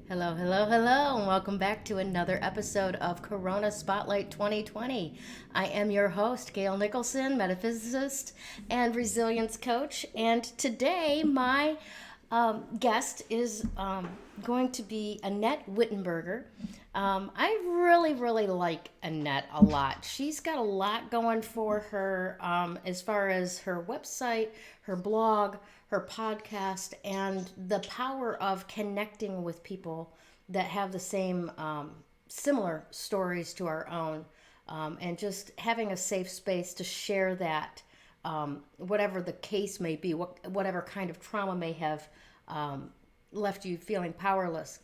Hello, hello, hello, and welcome back to another episode of Corona Spotlight 2020. I am your host, Gail Nicholson, metaphysicist and resilience coach, and today my guest is going to be Annette Wittenberger. I really like Annette a lot. She's got a lot going for her as far as her website, her blog, her podcast, and the power of connecting with people that have the same similar stories to our own, and just having a safe space to share that, whatever the case may be, whatever kind of trauma may have left you feeling powerless,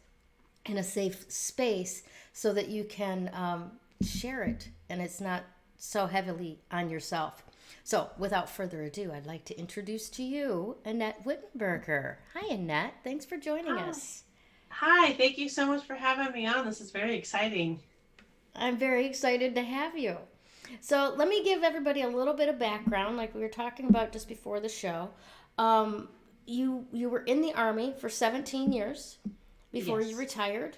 in a safe space so that you can share it and it's not so heavily on yourself. So, without further ado, I'd like to introduce to you Annette Wittenberger. Hi, Annette. Thanks for joining Hi. us. Hi, thank you so much for having me on. This is very exciting. I'm very excited to have you. So, let me give everybody a little bit of background, like we were talking about just before the show. Um, you were in the Army for 17 years before you Yes. retired.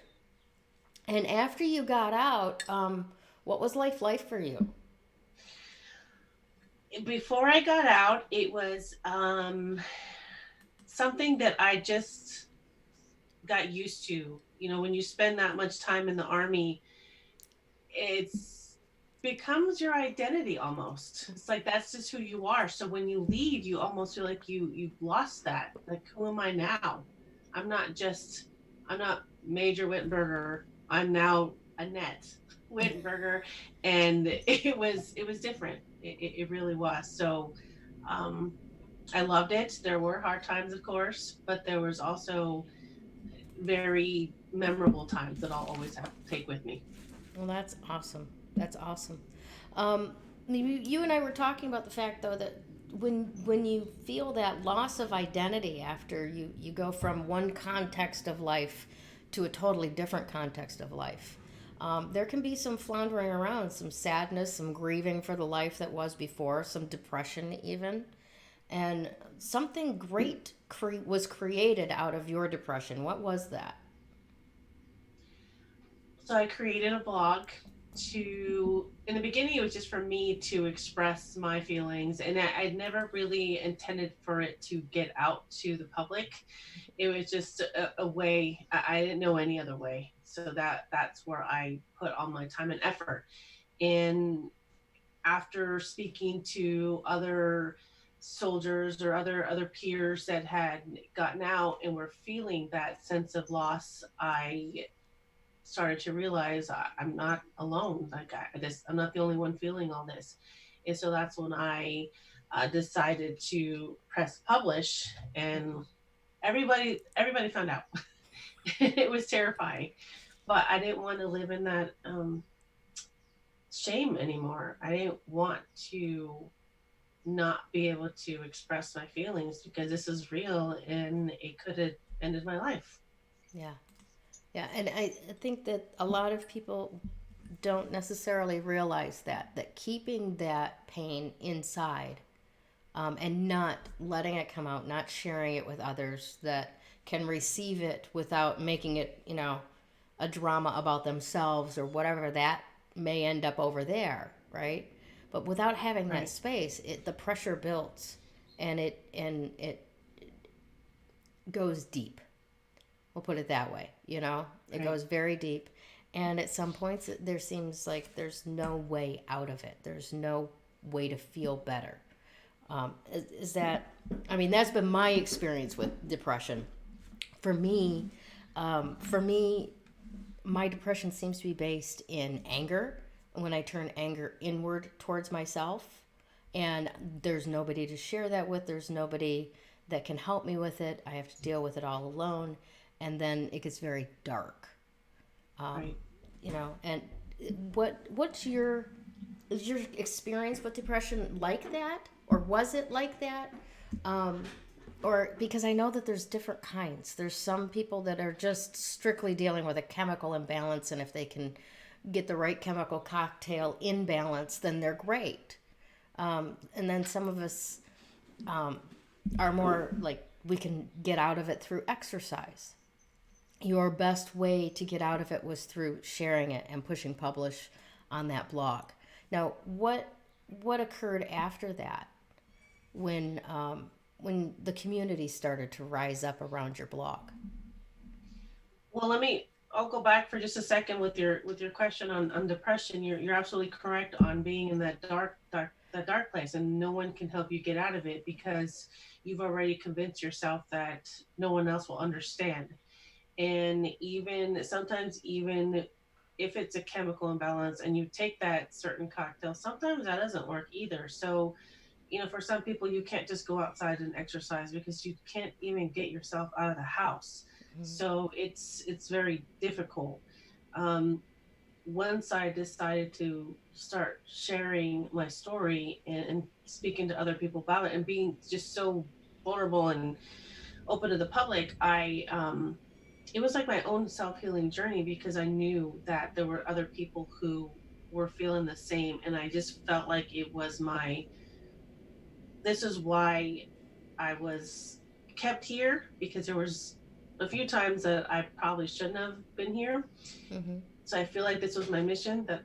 And after you got out, what was life for you? Before I got out, it was something that I just got used to. You know, when you spend that much time in the army, it's becomes your identity almost. It's like that's just who you are. So when you leave, you almost feel like you've lost that. Like who am I now? I'm not Major Wittenberger. I'm now Annette Wittenberger, and it was different. It really was. So um, I loved it. There were hard times, of course, but there was also very memorable times that I'll always have take with me. Well, that's awesome. That's awesome. Um, you and I were talking about the fact, though, that when you feel that loss of identity after you go from one context of life to a totally different context of life, there can be some floundering around, some sadness, some grieving for the life that was before, some depression even. And something great was created out of your depression. What was that? So I created a blog to, in the beginning, it was just for me to express my feelings, and I'd never really intended for it to get out to the public. It was just a way. I didn't know any other way. So that's where I put all my time and effort. And after speaking to other soldiers or other peers that had gotten out and were feeling that sense of loss, I started to realize I'm not alone. Like I'm not the only one feeling all this, and so that's when I decided to press publish, and everybody found out. It was terrifying, but I didn't want to live in that shame anymore. I didn't want to not be able to express my feelings because this is real and it could have ended my life. Yeah. Yeah, and I think that a lot of people don't necessarily realize that keeping that pain inside, and not letting it come out, not sharing it with others that can receive it without making it, a drama about themselves or whatever that may end up over there, right? But without having that Right. space, the pressure builds, and it goes deep. We'll put it that way. It Right. goes very deep. And at some points, there seems like there's no way out of it. There's no way to feel better. Is that, I mean, that's been my experience with depression. For me, for me, my depression seems to be based in anger. When I turn anger inward towards myself, and there's nobody to share that with, there's nobody that can help me with it. I have to deal with it all alone, and then it gets very dark. Right. And what's your is your experience with depression like that, or was it like that? Um, or because I know that there's different kinds. There's some people that are just strictly dealing with a chemical imbalance, and if they can get the right chemical cocktail in balance, then they're great. And then some of us are more like we can get out of it through exercise. your best way to get out of it was through sharing it and pushing publish on that blog. Now, what occurred after that when the community started to rise up around your blog? Well, I'll go back for just a second with your question on depression. You're absolutely correct on being in that dark place, and no one can help you get out of it because you've already convinced yourself that no one else will understand. And even sometimes, even if it's a chemical imbalance and you take that certain cocktail, sometimes that doesn't work either. So, for some people, you can't just go outside and exercise because you can't even get yourself out of the house. So it's very difficult. Um, Once I decided to start sharing my story and speaking to other people about it and being just so vulnerable and open to the public, I it was like my own self healing journey because I knew that there were other people who were feeling the same, and I just felt like it was my this is why I was kept here because there was a few times that I probably shouldn't have been here. Mm-hmm. So I feel like this was my mission that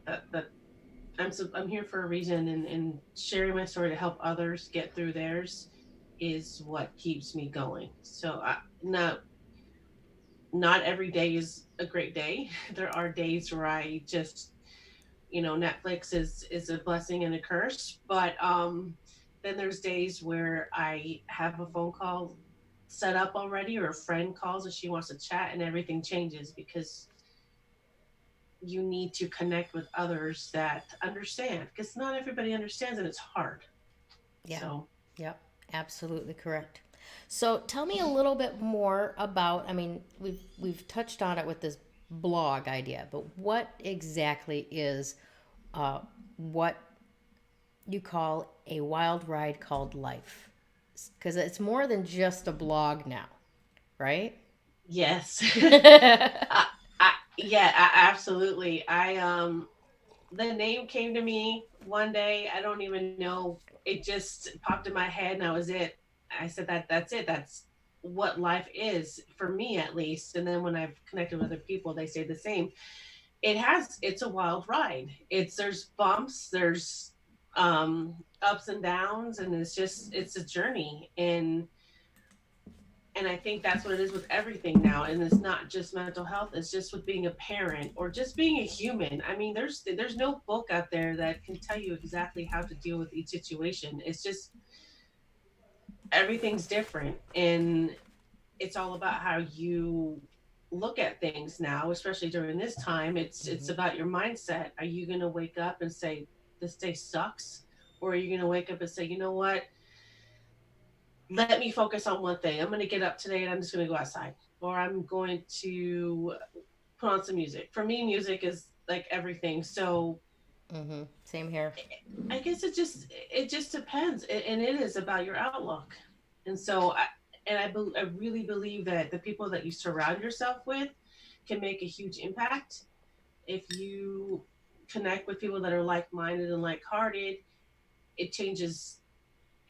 I'm here for a reason, and sharing my story to help others get through theirs is what keeps me going. So not every day is a great day. There are days where I just Netflix is a blessing and a curse, but then there's days where I have a phone call set up already, or a friend calls and she wants to chat, and everything changes because you need to connect with others that understand, because not everybody understands and it's hard. Yeah. So Yep. Absolutely correct. So tell me a little bit more about. I mean, we've touched on it with this blog idea, but what exactly is what you call a wild ride called life? Because it's more than just a blog now, right? yes. Yeah, absolutely. The name came to me one day. I don't even know. It just popped in my head, and that was it. I said that's it. That's what life is for me, at least. And then when I've connected with other people, they say the same. It's a wild ride. There's bumps, there's ups and downs, and it's a journey. And I think that's what it is with everything now. And it's not just mental health, it's just with being a parent or just being a human. I mean, there's no book out there that can tell you exactly how to deal with each situation. It's just everything's different, and it's all about how you look at things now, especially during this time. It's Mm-hmm. about your mindset. Are you going to wake up and say this day sucks, or are you going to wake up and say, you know what, let me focus on one thing. I'm going to get up today and I'm just going to go outside, or I'm going to put on some music. For me, music is like everything. So Mm-hmm. Same here. I guess it just depends, and it is about your outlook. And so I really believe that the people that you surround yourself with can make a huge impact. If you connect with people that are like-minded and like-hearted, it changes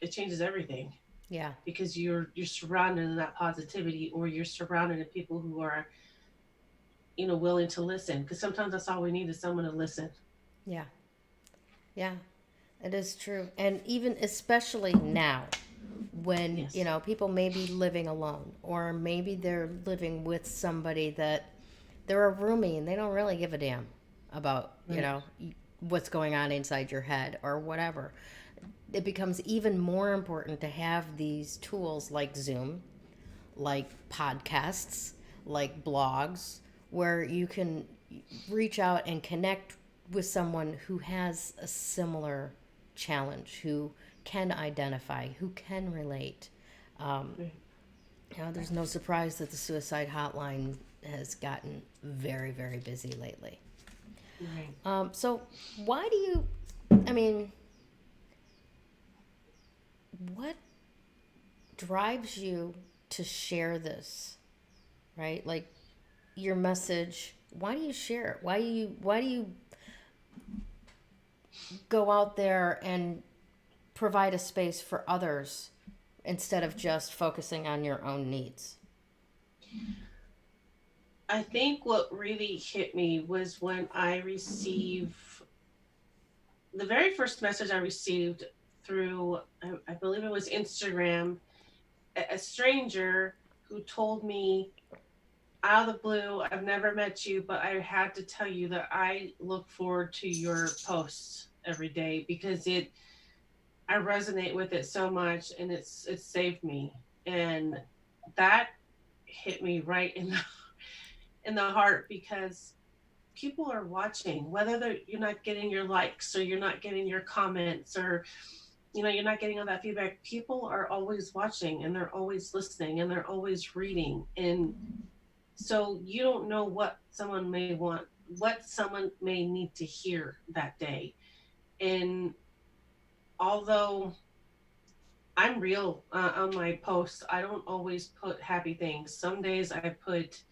it changes everything, Yeah. because you're surrounded in that positivity, or you're surrounded in people who are willing to listen, because sometimes that's all we need is someone to listen. Yeah. Yeah. It is true. And even especially now when, Yes. people may be living alone or maybe they're living with somebody that they're a roomie and they don't really give a damn about, Right. what's going on inside your head or whatever. It becomes even more important to have these tools like Zoom, like podcasts, like blogs, where you can reach out and connect with someone who has a similar challenge, who can identify, who can relate. Right. There's no surprise that the suicide hotline has gotten very, very busy lately. Right. So, why do you, I mean, what drives you to share this, right? Like, your message, why do you share it? Why do you go out there and provide a space for others instead of just focusing on your own needs? I think what really hit me was when I received the very first message I received through, I believe it was Instagram, a stranger who told me out of the blue, I've never met you, but I had to tell you that I look forward to your posts every day because I resonate with it so much, and it saved me. And that hit me right in the heart because people are watching, whether you're not getting your likes or you're not getting your comments, or you're not getting all that feedback. People are always watching, and they're always listening, and they're always reading. And so you don't know what someone may want, what someone may need to hear that day. And although I'm real on my posts, I don't always put happy things. Some days I put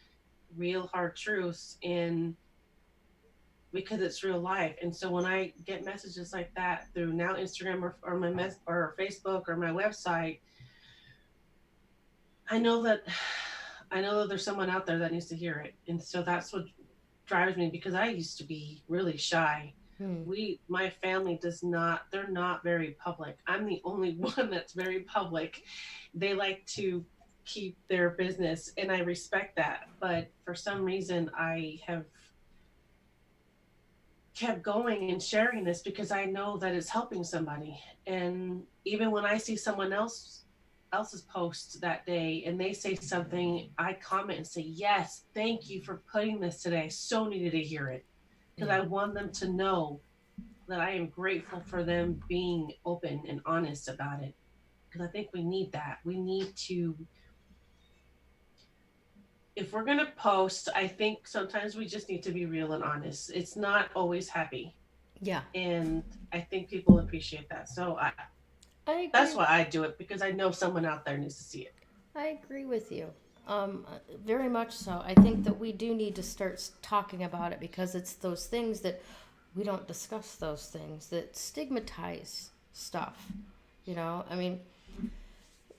real hard truths in because it's real life. And so when I get messages like that through now Instagram, or or Facebook or my website, I know that I know that there's someone out there that needs to hear it. And so that's what drives me, because I used to be really shy. Hmm. My family does not, they're not very public. I'm the only one that's very public. They like to keep their business, and I respect that. But for some reason, I have kept going and sharing this because I know that it's helping somebody. And even when I see someone else's post that day and they say something, I comment and say, "Yes, thank you for putting this today. I so needed to hear it." Because Yeah. I want them to know that I am grateful for them being open and honest about it. Because I think we need that. We need to, if we're going to post, I think sometimes we just need to be real and honest. It's not always happy. Yeah. And I think people appreciate that. So I that's agree. why I do it, because I know someone out there needs to see it. I agree with you. Very much so. I think that we do need to start talking about it because it's those things that we don't discuss, those things that stigmatize stuff. I mean,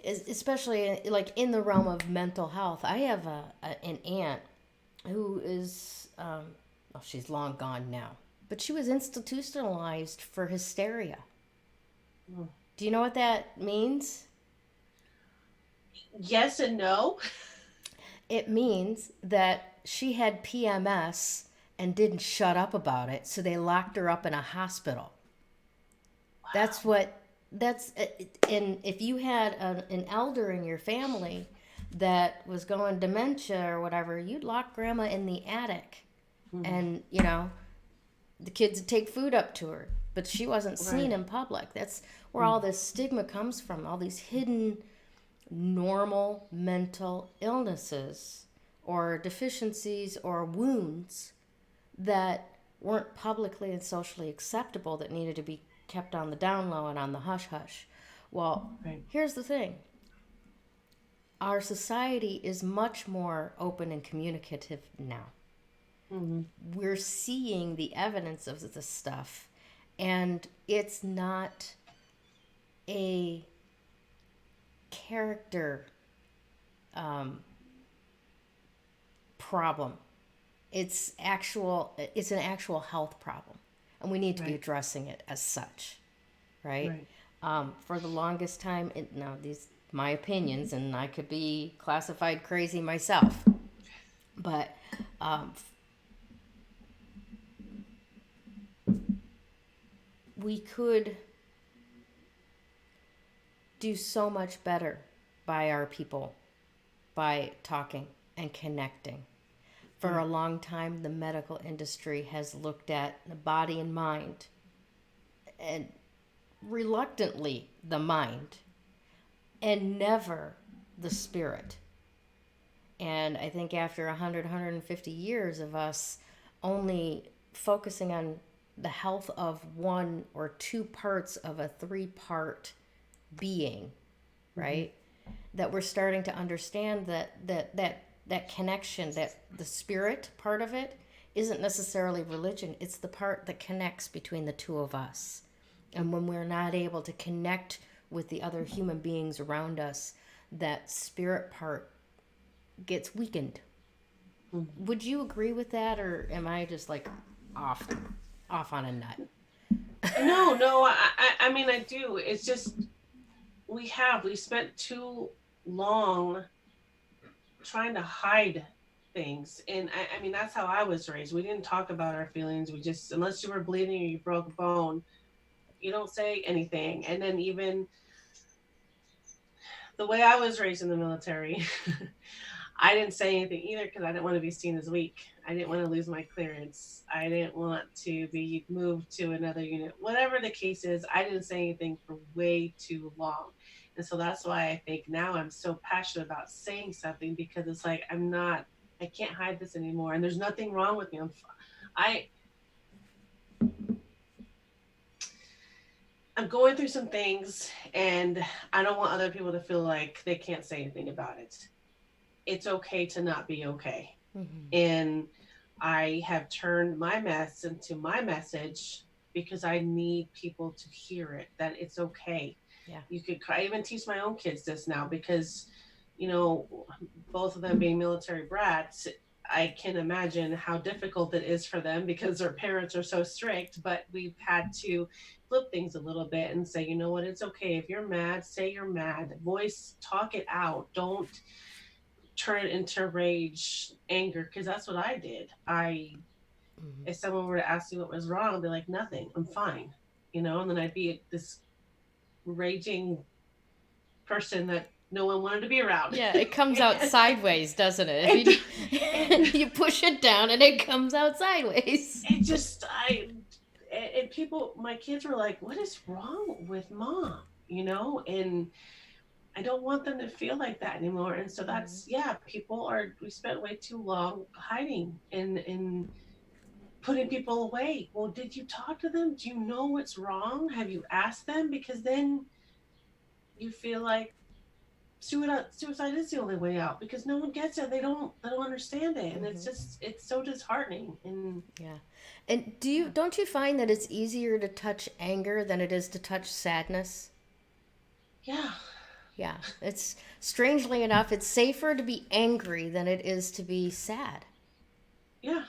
especially like in the realm of mental health. I have an aunt who is, well, she's long gone now, but she was institutionalized for hysteria. Mm. Do you know what that means? Yes and no. It means that she had PMS and didn't shut up about it, so they locked her up in a hospital. That's Wow. what that's and if you had an elder in your family that was going dementia or whatever, you'd lock grandma in the attic, Mm. and the kids would take food up to her, but she wasn't seen Right. in public. That's where Mm. all this stigma comes from, all these hidden normal mental illnesses or deficiencies or wounds that weren't publicly and socially acceptable, that needed to be kept on the down low and on the hush hush. Well, Right. here's the thing: our society is much more open and communicative now. Mm. We're seeing the evidence of this stuff, and it's not a character um, problem. It's an actual health problem, and we need to be Right. addressing it as such, right? Right. For the longest time, now these my opinions, and I could be classified crazy myself, but um, we could do so much better by our people by talking and connecting. For Right. a long time, the medical industry has looked at the body and mind, and reluctantly the mind, and never the spirit. And I think after 100, 150 years of us only focusing on the health of one or two parts of a three-part being, Mm-hmm. right? That we're starting to understand that connection, that the spirit part of it isn't necessarily religion. It's the part that connects between the two of us. And when we're not able to connect with the other human beings around us, that spirit part gets weakened. Mhm. Would you agree with that, or am I just like off off on a nut? No, no, I mean, I do. It's just we spent too long trying to hide things. And I mean, that's how I was raised. We didn't talk about our feelings. We just, unless you were bleeding or you broke a bone, you don't say anything. And then even the way I was raised in the military, I didn't say anything either because I didn't want to be seen as weak. I didn't want to lose my clearance. I didn't want to be moved to another unit. Whatever the case is, I didn't say anything for way too long. And so that's why I think now I'm so passionate about saying something because it's like I can't hide this anymore. And there's nothing wrong with me. I, I'm going through some things and I don't want other people to feel like they can't say anything about it. It's okay to not be okay. Mm-hmm. And I have turned my mess into my message because I need people to hear it that it's okay. Yeah. You could I even teach my own kids this now because you know both of them being military brats, I can imagine how difficult it is for them because their parents are so strict, but we've had to flip things a little bit and say, you know what, it's okay. If you're mad, say you're mad. Voice, talk it out. Don't turn it into rage, anger, because that's what I did. Mm-hmm. If someone were to ask me what was wrong, I'd be like, nothing, I'm fine, and then I'd be this raging person that no one wanted to be around. Yeah, it comes out and sideways, doesn't it? If it, you it, you push it down and it comes out sideways. it just, and people, my kids were like, what is wrong with mom? And I don't want them to feel like that anymore. And so Mm-hmm. that's, yeah, we spent way too long hiding and putting people away. Well, did you talk to them? Do you know what's wrong? Have you asked them? Because then you feel like suicide is the only way out because no one gets it. They don't understand it. And Mm-hmm. it's so disheartening. And Yeah. And yeah, don't you find that it's easier to touch anger than it is to touch sadness? yeah, Yeah. It's strangely enough, it's safer to be angry than it is to be sad. yeah.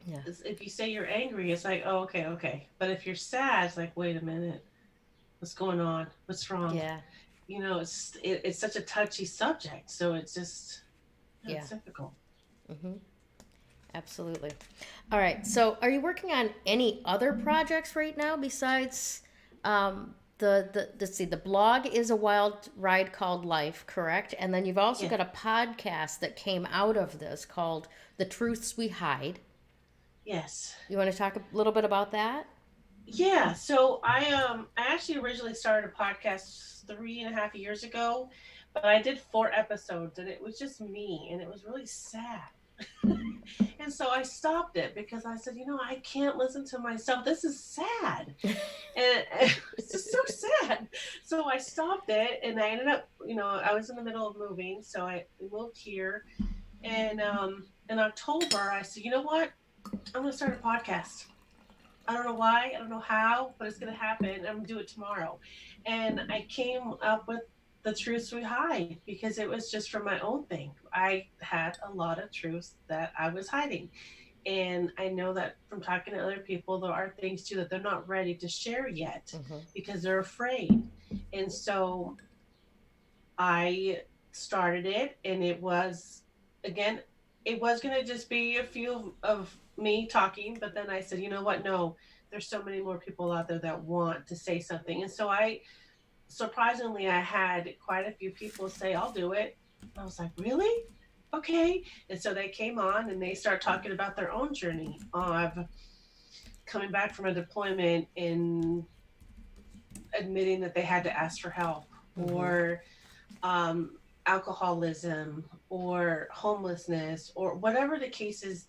Yeah. If you say you're angry, it's like, oh, okay, okay. But if you're sad, it's like, wait a minute, what's going on? What's wrong? Yeah. It's such a touchy subject. So it's just, Yeah. it's difficult. Mm-hmm. Absolutely. All right. So, are you working on any other projects right now besides the let's see, the blog is a wild ride called Life, correct? And then you've also Yeah. got a podcast that came out of this called The Truths We Hide. Yes. You want to talk a little bit about that? Yeah, so I actually originally started a podcast 3.5 years ago, but I did 4 episodes and it was just me and it was really sad. And so I stopped it because I said, I can't listen to myself. This is sad. And it's just so sad. So I stopped it and I ended up, I was in the middle of moving, so I moved here and in October I said, you know what? I'm gonna start a podcast. I don't know why, I don't know how, but it's gonna happen. I'm gonna do it tomorrow. And I came up with the truths we hide because it was just from my own thing. I had a lot of truths that I was hiding. And I know that from talking to other people, there are things too that they're not ready to share yet Mm-hmm. because they're afraid. And so I started it, and again, it was going to just be a few of me talking, but then I said, you know what? No, there's so many more people out there that want to say something. And so surprisingly, I had quite a few people say, I'll do it. I was like, really? Okay. And so they came on and they start talking about their own journey of coming back from a deployment and admitting that they had to ask for help, Mm-hmm. or um, alcoholism or homelessness or whatever the case is.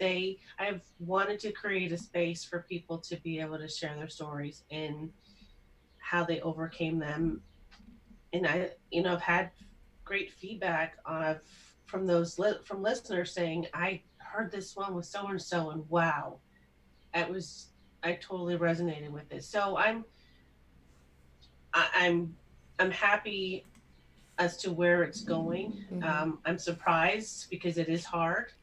I've wanted to create a space for people to be able to share their stories and how they overcame them. And I've had great feedback from listeners saying, I heard this one with so and so, and wow, it was I totally resonated with it. So I'm happy as to where it's going. Mm-hmm. I'm surprised because it is hard,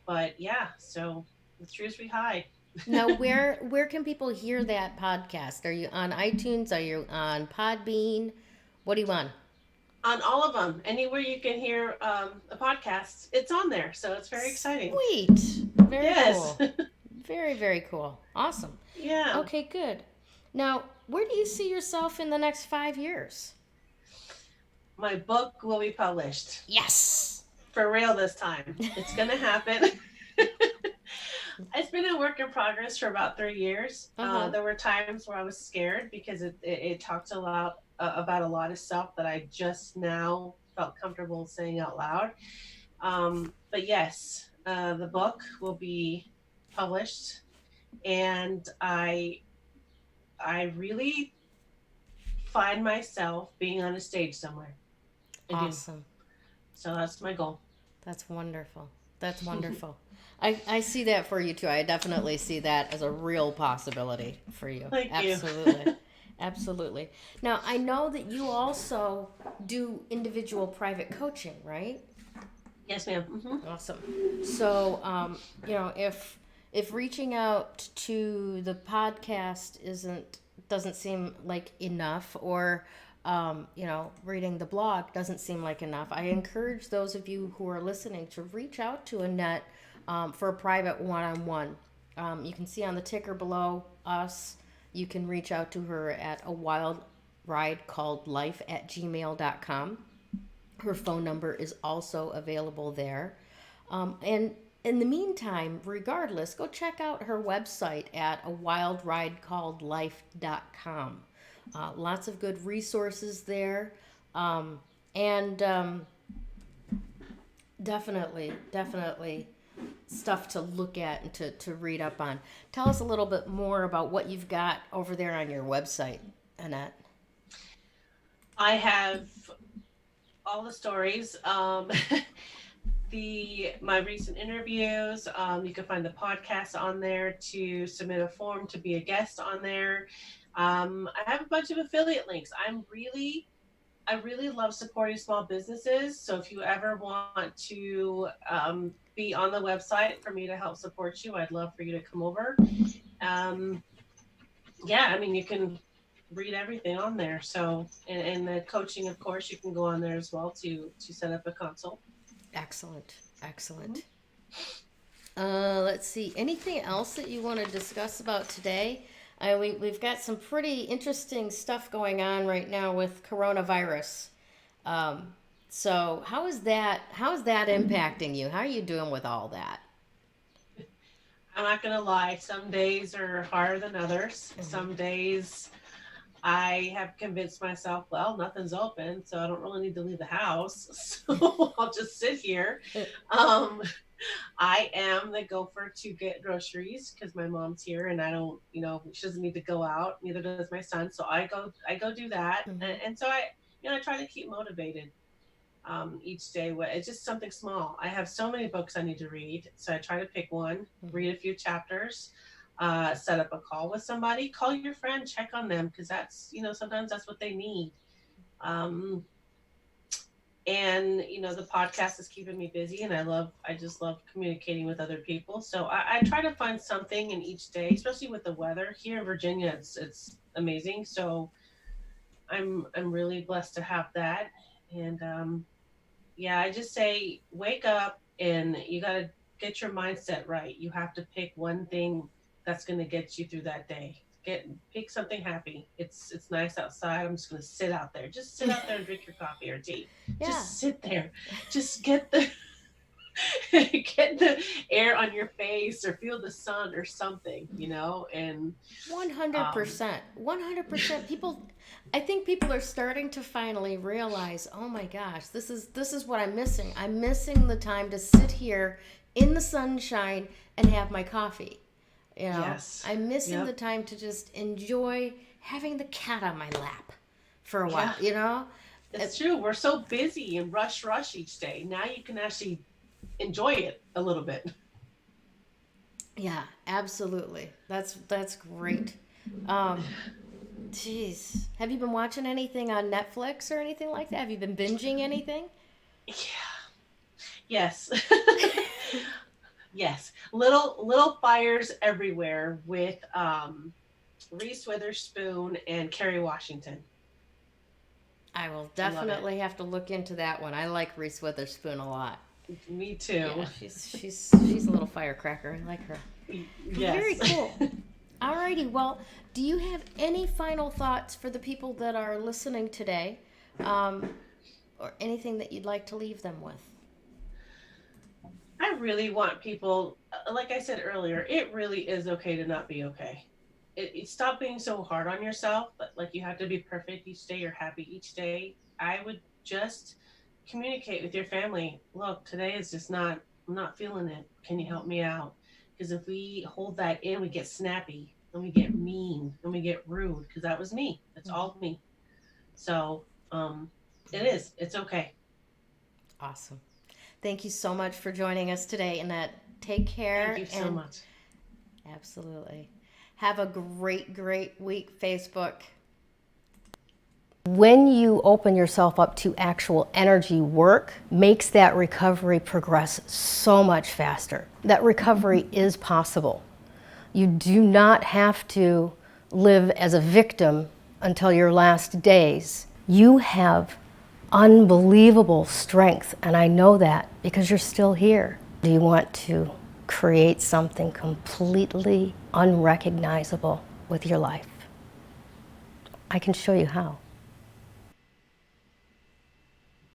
but yeah, so the truth we hide. Now, where can people hear that podcast? Are you on iTunes? Are you on Podbean? What do you want? On all of them, anywhere you can hear a podcast, it's on there. So it's very exciting. Sweet. Very Yes. cool. Very, very cool. Awesome. Yeah. Okay, good. Now, where do you see yourself in the next 5 years? My book will be published Yes. for real this time. It's going to happen. It's been a work in progress for about 3 years. Uh-huh. There were times where I was scared because it talks a lot about a lot of stuff that I just now felt comfortable saying out loud. But yes, the book will be published, and I really find myself being on a stage somewhere. I do. Awesome. So that's my goal. That's wonderful. That's wonderful. I see that for you too. I definitely see that as a real possibility for you. Thank you. Absolutely. Absolutely. Now, I know that you also do individual private coaching, right? Yes, ma'am. Awesome. So, if reaching out to the podcast doesn't seem like enough, or reading the blog doesn't seem like enough, I encourage those of you who are listening to reach out to Annette for a private one-on-one. You can see on the ticker below us. You can reach out to her at a wild ride called life@gmail.com. Her phone number is also available there. And in the meantime, regardless, go check out her website at a wildridecalledlife.com. Lots of good resources there. And definitely stuff to look at and to read up on. Tell us a little bit more about what you've got over there on your website, Annette. I have all the stories. My recent interviews. You can find the podcast on there to submit a form to be a guest on there. I have a bunch of affiliate links. I really love supporting small businesses. So if you ever want to be on the website for me to help support you, I'd love for you to come over. Yeah, I mean, you can read everything on there. So, and the coaching, of course, you can go on there as well to set up a consult. Excellent. Excellent. Let's see. Anything else that you want to discuss about today? We've got some pretty interesting stuff going on right now with coronavirus. So how is that impacting you? How are you doing with all that? I'm not gonna lie. Some days are harder than others. Some days I have convinced myself, well, nothing's open, so I don't really need to leave the house. So I'll just sit here. Um, I am the gopher to get groceries because my mom's here and I don't, she doesn't need to go out. Neither does my son. So I go do that. And so I try to keep motivated each day. It's just something small. I have so many books I need to read. So I try to pick one, read a few chapters, set up a call with somebody, call your friend, check on them because that's, sometimes that's what they need. And the podcast is keeping me busy, and I just love communicating with other people. So I try to find something in each day, especially with the weather here in Virginia. It's amazing. So I'm really blessed to have that. And yeah, I just say wake up, and you got to get your mindset right. You have to pick one thing that's going to get you through that day. Pick something happy. It's nice outside. I'm just gonna sit out there. Just sit out there and drink your coffee or tea. Yeah. Just sit there. Just get the get the air on your face or feel the sun or something, and 100%. I think people are starting to finally realize, oh my gosh, this is what I'm missing. I'm missing the time to sit here in the sunshine and have my coffee. Yes. I'm missing the time to just enjoy having the cat on my lap for a while, It's true. We're so busy and rush each day. Now you can actually enjoy it a little bit. Yeah, absolutely. That's great. Jeez. Have you been watching anything on Netflix or anything like that? Have you been binging anything? Yeah. Yes. Yes. Little fires everywhere with Reese Witherspoon and Kerry Washington. I will definitely have to look into that one. I like Reese Witherspoon a lot. Me too. Yeah, she's a little firecracker. I like her. Yes. Very cool. Alrighty, well, do you have any final thoughts for the people that are listening today, or anything that you'd like to leave them with? I really want people, like I said earlier, it really is okay to not be okay. Stop being so hard on yourself, but like you have to be perfect each day or happy each day. I would just communicate with your family. Look, today is just not, I'm not feeling it. Can you help me out? Because if we hold that in, we get snappy and we get mean and we get rude, because that was me. That's all me. So it's okay. Awesome. Thank you so much for joining us today, Annette. Take care. Thank you so much. Absolutely. Have a great, great week, Facebook. When you open yourself up to actual energy work, makes that recovery progress so much faster. That recovery is possible. You do not have to live as a victim until your last days. You have unbelievable strength, and I know that because you're still here. Do you want to create something completely unrecognizable with your life? I can show you how.